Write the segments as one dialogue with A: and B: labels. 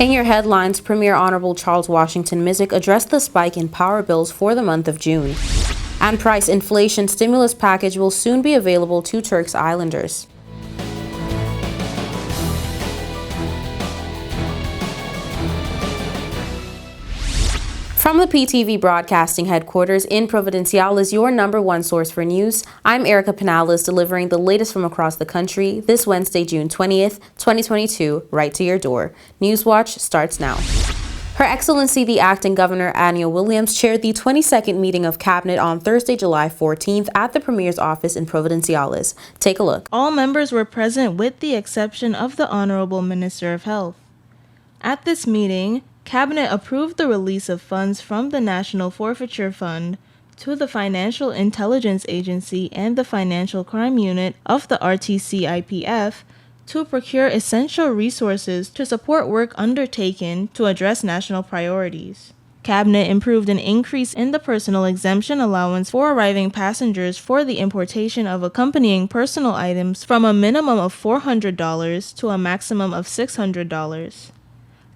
A: In your headlines, Premier Honorable Charles Washington Mizik addressed the spike in power bills for the month of June. And price inflation stimulus package will soon be available to Turks Islanders. From the PTV Broadcasting Headquarters in Providenciales, your #1 source for news, I'm Erica Pinales, delivering the latest from across the country this Wednesday, June 20th, 2022, right to your door. Newswatch starts now. Her Excellency the Acting Governor Anya Williams chaired the 22nd meeting of Cabinet on Thursday, July 14th at the Premier's office in Providenciales. Take a look.
B: All members were present with the exception of the Honorable Minister of Health. At this meeting, Cabinet approved the release of funds from the National Forfeiture Fund to the Financial Intelligence Agency and the Financial Crime Unit of the RTC-IPF to procure essential resources to support work undertaken to address national priorities. Cabinet approved an increase in the personal exemption allowance for arriving passengers for the importation of accompanying personal items from a minimum of $400 to a maximum of $600.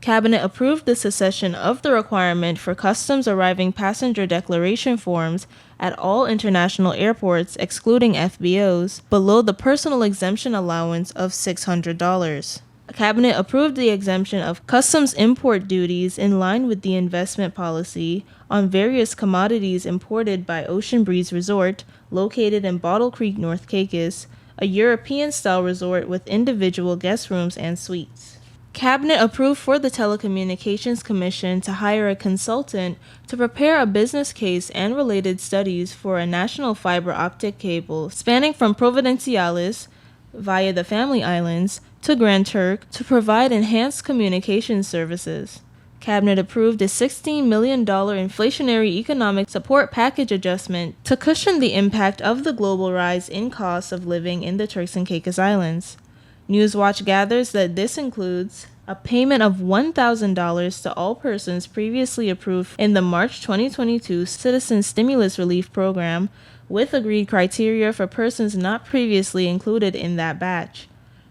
B: Cabinet approved the cessation of the requirement for customs arriving passenger declaration forms at all international airports, excluding FBOs, below the personal exemption allowance of $600. Cabinet approved the exemption of customs import duties in line with the investment policy on various commodities imported by Ocean Breeze Resort, located in Bottle Creek, North Caicos, a European-style resort with individual guest rooms and suites. Cabinet approved for the Telecommunications Commission to hire a consultant to prepare a business case and related studies for a national fiber optic cable spanning from Providenciales via the Family Islands to Grand Turk to provide enhanced communication services. Cabinet approved a $16 million inflationary economic support package adjustment to cushion the impact of the global rise in costs of living in the Turks and Caicos Islands. Newswatch gathers that this includes a payment of $1,000 to all persons previously approved in the March 2022 Citizen Stimulus Relief Program, with agreed criteria for persons not previously included in that batch.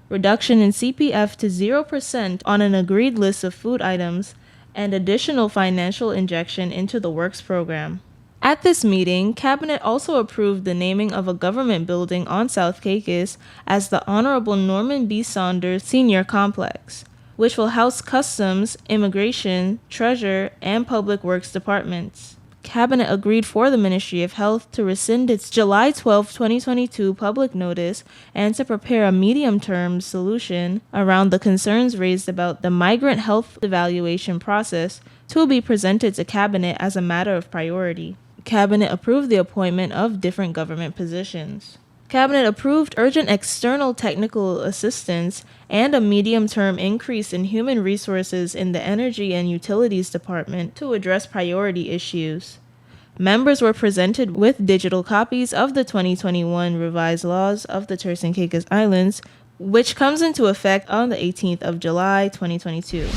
B: Reduction in CPF to 0% on an agreed list of food items, and additional financial injection into the Works program. At this meeting, Cabinet also approved the naming of a government building on South Caicos as the Honorable Norman B. Saunders Senior Complex, which will house Customs, Immigration, Treasure, and Public Works departments. Cabinet agreed for the Ministry of Health to rescind its July 12, 2022 public notice and to prepare a medium-term solution around the concerns raised about the migrant health evaluation process to be presented to Cabinet as a matter of priority. Cabinet approved the appointment of different government positions. Cabinet approved urgent external technical assistance and a medium-term increase in human resources in the Energy and Utilities Department to address priority issues. Members were presented with digital copies of the 2021 revised laws of the Turks and Caicos Islands, which comes into effect on the 18th of July, 2022.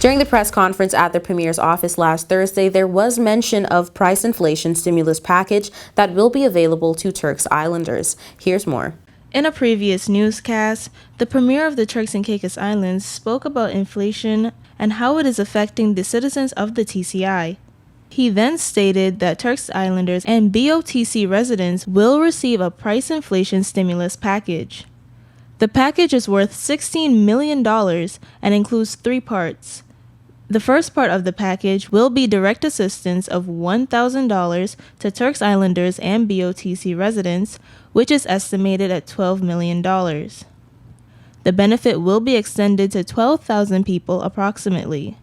A: During the press conference at the Premier's office last Thursday, there was mention of price inflation stimulus package that will be available to Turks Islanders. Here's more.
B: In a previous newscast, the Premier of the Turks and Caicos Islands spoke about inflation and how it is affecting the citizens of the TCI. He then stated that Turks Islanders and BOTC residents will receive a price inflation stimulus package. The package is worth $16 million and includes 3 parts. The first part of the package will be direct assistance of $1,000 to Turks Islanders and BOTC residents, which is estimated at $12 million. The benefit will be extended to 12,000 people approximately.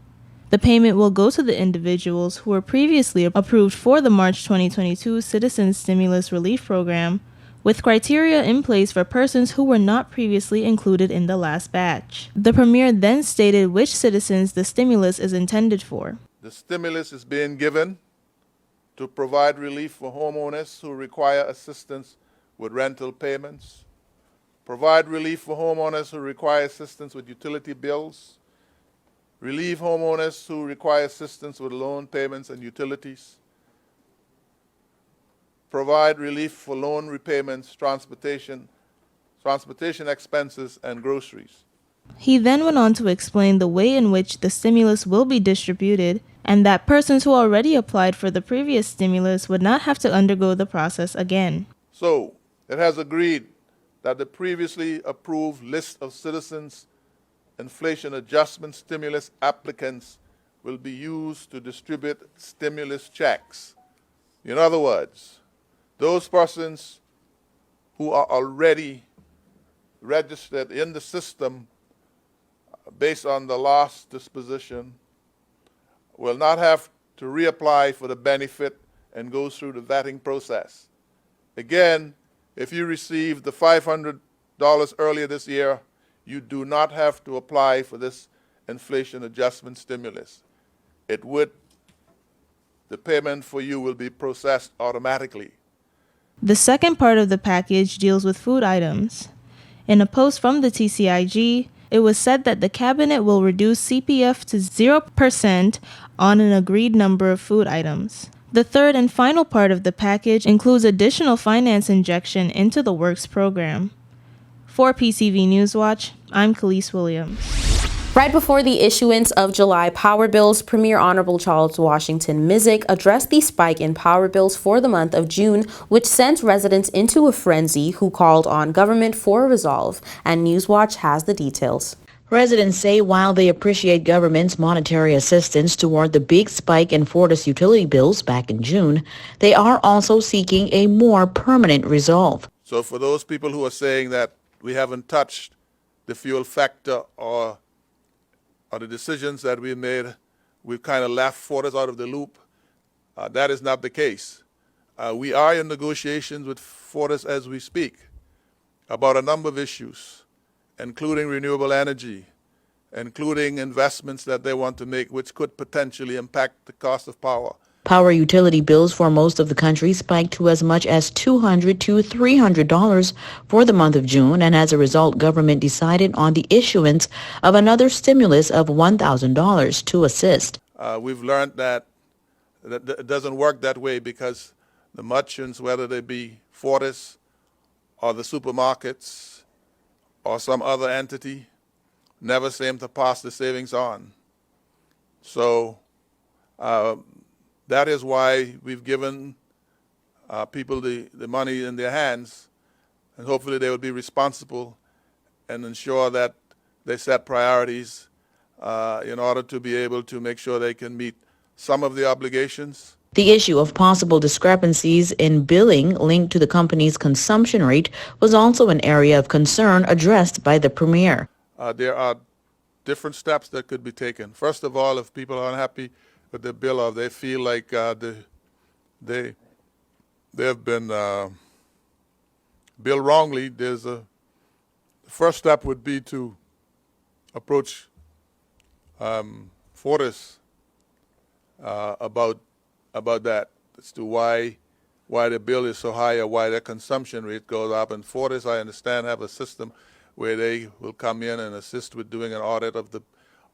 B: The payment will go to the individuals who were previously approved for the March 2022 Citizen Stimulus Relief Program, with criteria in place for persons who were not previously included in the last batch. The Premier then stated which citizens the stimulus is intended for.
C: The stimulus is being given to provide relief for homeowners who require assistance with rental payments, provide relief for homeowners who require assistance with utility bills, relieve homeowners who require assistance with loan payments and utilities, provide relief for loan repayments, transportation expenses, and groceries.
B: He then went on to explain the way in which the stimulus will be distributed and that persons who already applied for the previous stimulus would not have to undergo the process again.
C: So, it has agreed that the previously approved list of citizens' inflation adjustment stimulus applicants will be used to distribute stimulus checks. In other words, those persons who are already registered in the system based on the last disposition will not have to reapply for the benefit and go through the vetting process. Again, if you received the $500 earlier this year, you do not have to apply for this inflation adjustment stimulus. The payment for you will be processed automatically.
B: The second part of the package deals with food items. In a post from the TCIG, it was said that the cabinet will reduce CPF to 0% on an agreed number of food items. The third and final part of the package includes additional finance injection into the Works program. For PTV Newswatch, I'm Khalees Williams.
A: Right before the issuance of July power bills, Premier Honorable Charles Washington Mizik addressed the spike in power bills for the month of June, which sent residents into a frenzy who called on government for a resolve, and Newswatch has the details.
D: Residents say while they appreciate government's monetary assistance toward the big spike in Fortis utility bills back in June, they are also seeking a more permanent resolve.
C: So for those people who are saying that we haven't touched the fuel factor or the decisions that we made, we've kind of left Fortis out of the loop. That is not the case. We are in negotiations with Fortis as we speak about a number of issues, including renewable energy, including investments that they want to make which could potentially impact the cost of power.
D: Power utility bills for most of the country spiked to as much as $200 to $300 for the month of June, and as a result, government decided on the issuance of another stimulus of $1,000 to assist.
C: We've learned that it doesn't work that way because the merchants, whether they be Fortis or the supermarkets or some other entity, never seem to pass the savings on. So that is why we've given people the money in their hands, and hopefully they will be responsible and ensure that they set priorities in order to be able to make sure they can meet some of the obligations.
D: The issue of possible discrepancies in billing linked to the company's consumption rate was also an area of concern addressed by the Premier.
C: There are different steps that could be taken. First of all, if people are unhappy with their bill or they feel like they have been billed wrongly, the first step would be to approach Fortis about that as to why the bill is so high or why their consumption rate goes up. And Fortis, I understand, have a system where they will come in and assist with doing an audit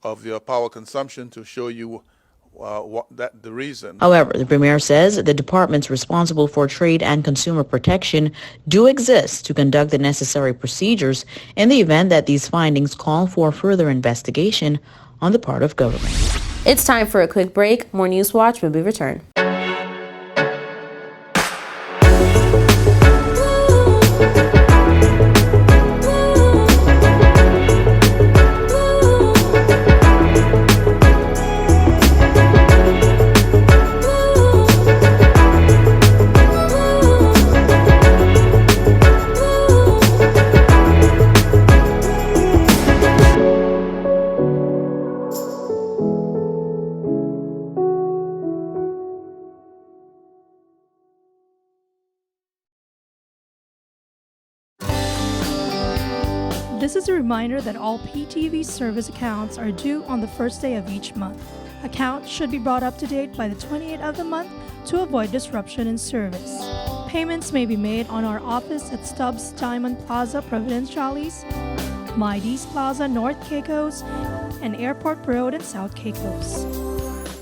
C: of your power consumption to show you the reason.
D: However, the Premier says the departments responsible for trade and consumer protection do exist to conduct the necessary procedures in the event that these findings call for further investigation on the part of government.
A: It's time for a quick break. More Newswatch when we return.
E: This is a reminder that all PTV service accounts are due on the first day of each month. Accounts should be brought up to date by the 28th of the month to avoid disruption in service. Payments may be made on our office at Stubbs Diamond Plaza, Providenciales, Mides Plaza, North Caicos, and Airport Road in South Caicos.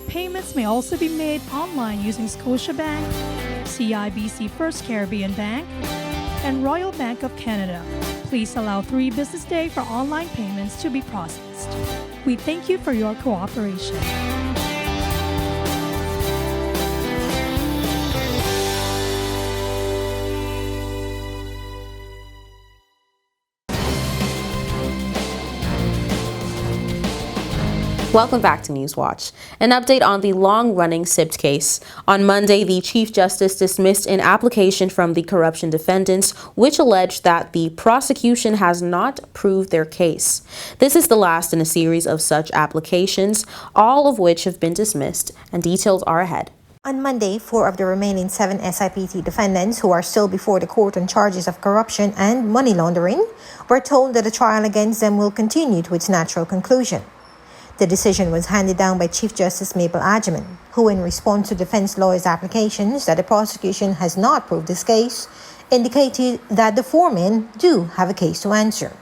E: Payments may also be made online using Scotiabank, CIBC First Caribbean Bank, and Royal Bank of Canada. Please allow 3 business days for online payments to be processed. We thank you for your cooperation.
A: Welcome back to Newswatch. An update on the long-running SIPT case. On Monday, the Chief Justice dismissed an application from the corruption defendants, which alleged that the prosecution has not proved their case. This is the last in a series of such applications, all of which have been dismissed, and details are ahead.
F: On Monday, 4 of the remaining 7 SIPT defendants who are still before the court on charges of corruption and money laundering were told that the trial against them will continue to its natural conclusion. The decision was handed down by Chief Justice Mabel Agyeman, who, in response to defense lawyers' applications that the prosecution has not proved this case, indicated that the 4 men do have a case to answer.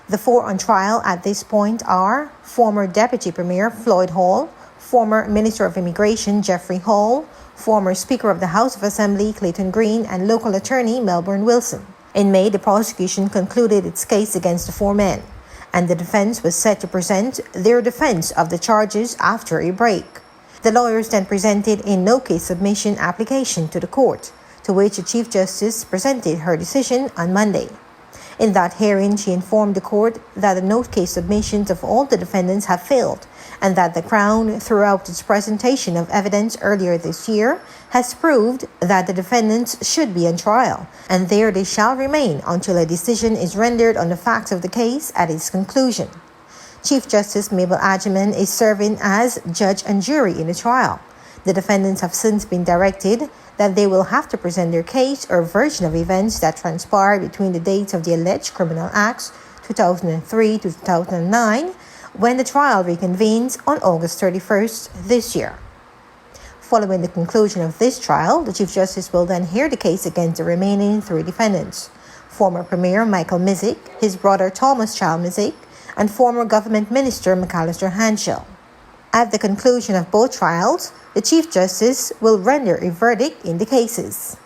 F: The 4 on trial at this point are former Deputy Premier Floyd Hall, former Minister of Immigration Jeffrey Hall, former Speaker of the House of Assembly Clayton Green, and local attorney Melbourne Wilson. In May, the prosecution concluded its case against the 4 men, and the defense was set to present their defense of the charges after a break. The lawyers then presented a no-case submission application to the court, to which the Chief Justice presented her decision on Monday. In that hearing, she informed the court that the no-case submissions of all the defendants have failed, and that the Crown, throughout its presentation of evidence earlier this year, has proved that the defendants should be on trial, and there they shall remain until a decision is rendered on the facts of the case at its conclusion. Chief Justice Mabel Agyeman is serving as judge and jury in the trial. The defendants have since been directed that they will have to present their case or version of events that transpired between the dates of the alleged criminal acts 2003 to 2009, when the trial reconvenes on August 31st this year. Following the conclusion of this trial, the Chief Justice will then hear the case against the remaining 3 defendants: former Premier Michael Mizik, his brother Thomas Child Mizik, and former Government Minister McAllister Hanschel. At the conclusion of both trials, the Chief Justice will render a verdict in the cases.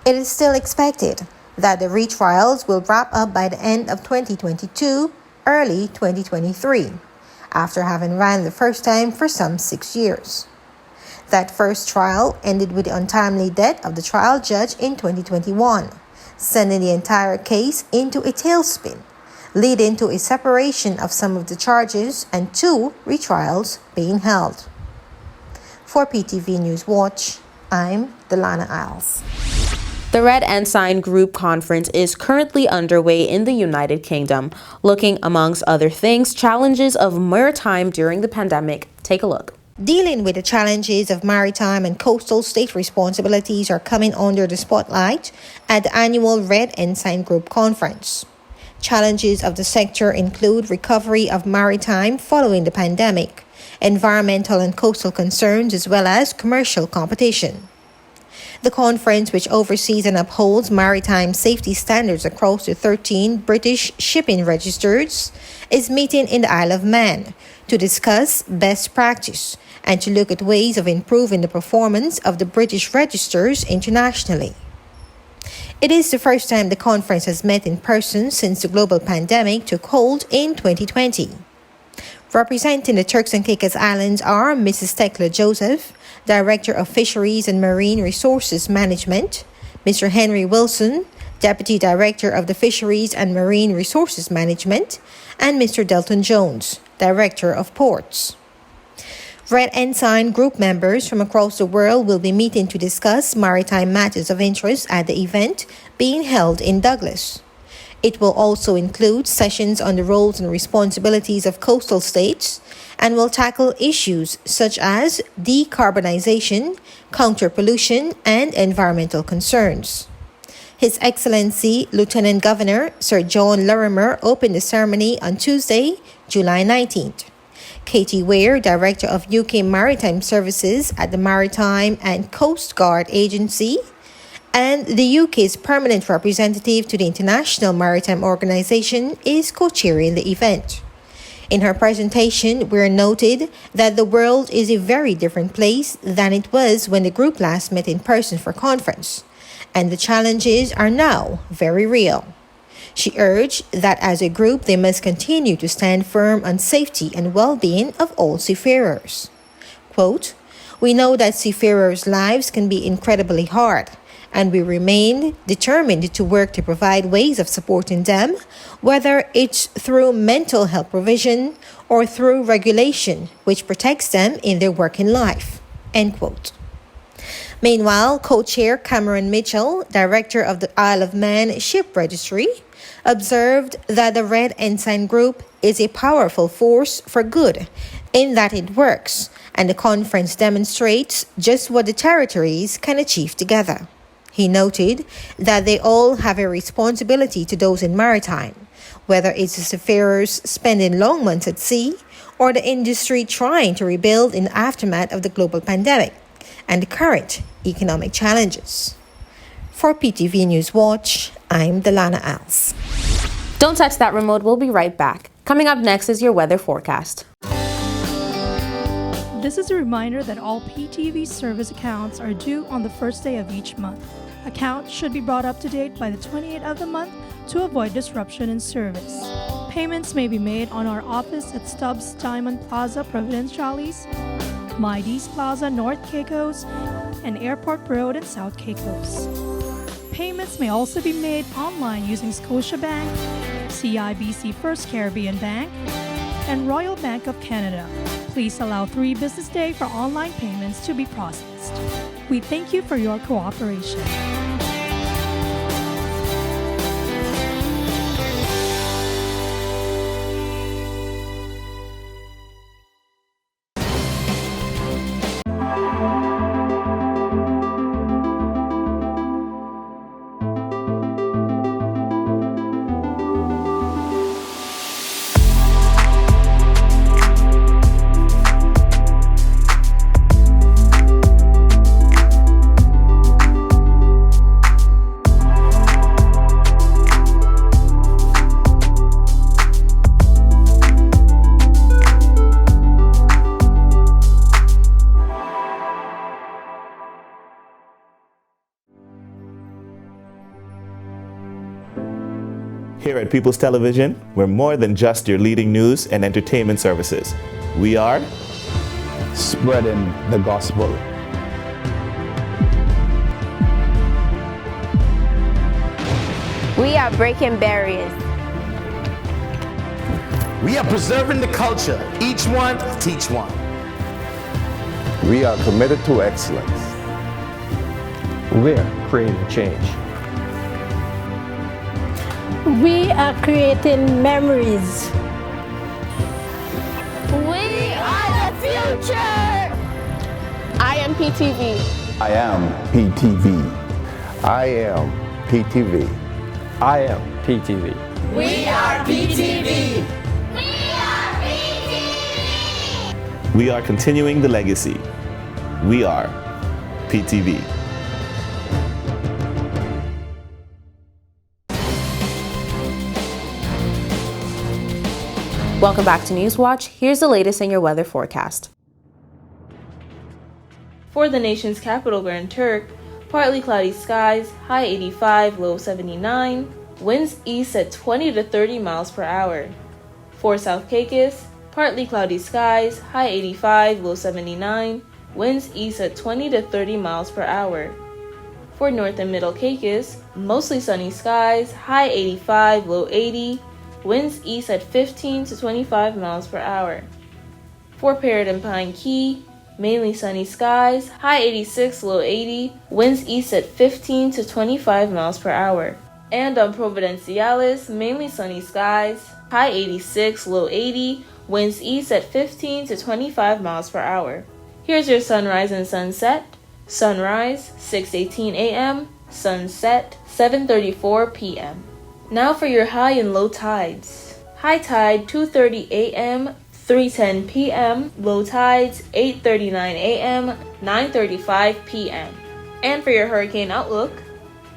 F: It is still expected that the retrials will wrap up by the end of 2022, early 2023. After having ran the first time for some 6 years. That first trial ended with the untimely death of the trial judge in 2021, sending the entire case into a tailspin, leading to a separation of some of the charges and 2 retrials being held. For PTV News Watch, I'm Delana Isles.
A: The Red Ensign Group Conference is currently underway in the United Kingdom, looking, amongst other things, challenges of maritime during the pandemic. Take a look.
F: Dealing with the challenges of maritime and coastal state responsibilities are coming under the spotlight at the annual Red Ensign Group Conference. Challenges of the sector include recovery of maritime following the pandemic, environmental and coastal concerns, as well as commercial competition. The conference, which oversees and upholds maritime safety standards across the 13 British shipping registers, is meeting in the Isle of Man to discuss best practice and to look at ways of improving the performance of the British registers internationally. It is the first time the conference has met in person since the global pandemic took hold in 2020. Representing the Turks and Caicos Islands are Mrs. Tekla Joseph, Director of Fisheries and Marine Resources Management, Mr. Henry Wilson, Deputy Director of the Fisheries and Marine Resources Management, and Mr. Delton Jones, Director of Ports. Red Ensign Group members from across the world will be meeting to discuss maritime matters of interest at the event being held in Douglas. It will also include sessions on the roles and responsibilities of coastal states and will tackle issues such as decarbonization, counter-pollution, and environmental concerns. His Excellency Lieutenant Governor Sir John Lorimer opened the ceremony on Tuesday, July 19th. Katie Ware, Director of UK Maritime Services at the Maritime and Coast Guard Agency, and the UK's permanent representative to the International Maritime Organization, is co-chairing the event. In her presentation, Weir noted that the world is a very different place than it was when the group last met in person for conference, and the challenges are now very real. She urged that as a group they must continue to stand firm on safety and well-being of all seafarers. Quote, "We know that seafarers' lives can be incredibly hard, and we remain determined to work to provide ways of supporting them, whether it's through mental health provision or through regulation which protects them in their working life." End quote. Meanwhile, co-chair Cameron Mitchell, director of the Isle of Man Ship Registry, observed that the Red Ensign Group is a powerful force for good in that it works, and the conference demonstrates just what the territories can achieve together. He noted that they all have a responsibility to those in maritime, whether it's the seafarers spending long months at sea or the industry trying to rebuild in the aftermath of the global pandemic and the current economic challenges. For PTV News Watch, I'm Delana Els.
A: Don't touch that remote, we'll be right back. Coming up next is your weather forecast.
E: This is a reminder that all PTV service accounts are due on the first day of each month. Accounts should be brought up to date by the 28th of the month to avoid disruption in service. Payments may be made on our office at Stubbs Diamond Plaza, Providenciales, Mides Plaza, North Caicos, and Airport Road in South Caicos. Payments may also be made online using Scotiabank, CIBC First Caribbean Bank, and Royal Bank of Canada. Please allow 3 business days for online payments to be processed. We thank you for your cooperation.
G: Here at People's Television, we're more than just your leading news and entertainment services. We are
H: spreading the gospel.
I: We are breaking barriers.
J: We are preserving the culture. Each one, teach one.
H: We are committed to excellence.
K: We're creating change.
L: We are creating memories.
I: We are the future.
M: I am PTV.
H: I am PTV. I am PTV.
K: I am PTV.
M: We are PTV.
G: We are continuing the legacy. We are PTV.
A: Welcome back to Newswatch. Here's the latest in your weather forecast.
B: For the nation's capital, Grand Turk, partly cloudy skies, high 85, low 79, winds east at 20 to 30 miles per hour. For South Caicos, partly cloudy skies, high 85, low 79, winds east at 20 to 30 miles per hour. For North and Middle Caicos, mostly sunny skies, high 85, low 80, winds east at 15 to 25 miles per hour. For Parrot and Pine Key, mainly sunny skies, high 86, low 80, winds east at 15 to 25 miles per hour. And on Providenciales, mainly sunny skies, high 86, low 80, winds east at 15 to 25 miles per hour. Here's your sunrise and sunset. Sunrise, 6:18 a.m., sunset, 7:34 p.m. Now for your high and low tides. High tide 2:30 a.m., 3:10 p.m. Low tides 8:39 a.m., 9:35 p.m. And for your hurricane outlook,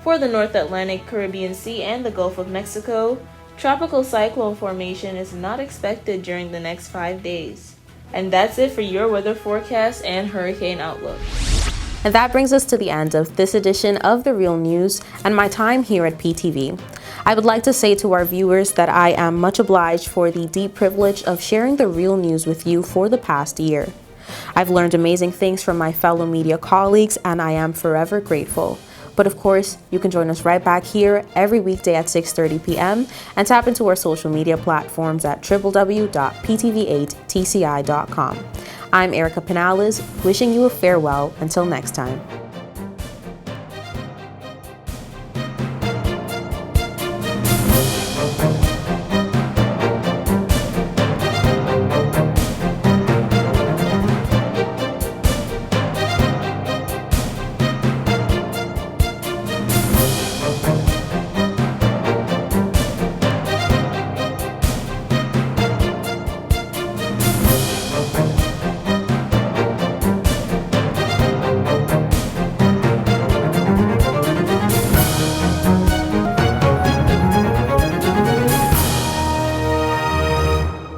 B: for the North Atlantic, Caribbean Sea, and the Gulf of Mexico, tropical cyclone formation is not expected during the next 5 days. And that's it for your weather forecast and hurricane outlook.
A: And that brings us to the end of this edition of The Real News and my time here at PTV. I would like to say to our viewers that I am much obliged for the deep privilege of sharing the real news with you for the past year. I've learned amazing things from my fellow media colleagues, and I am forever grateful. But of course, you can join us right back here every weekday at 6:30 p.m. and tap into our social media platforms at www.ptv8tci.com. I'm Erica Pinales, wishing you a farewell until next time.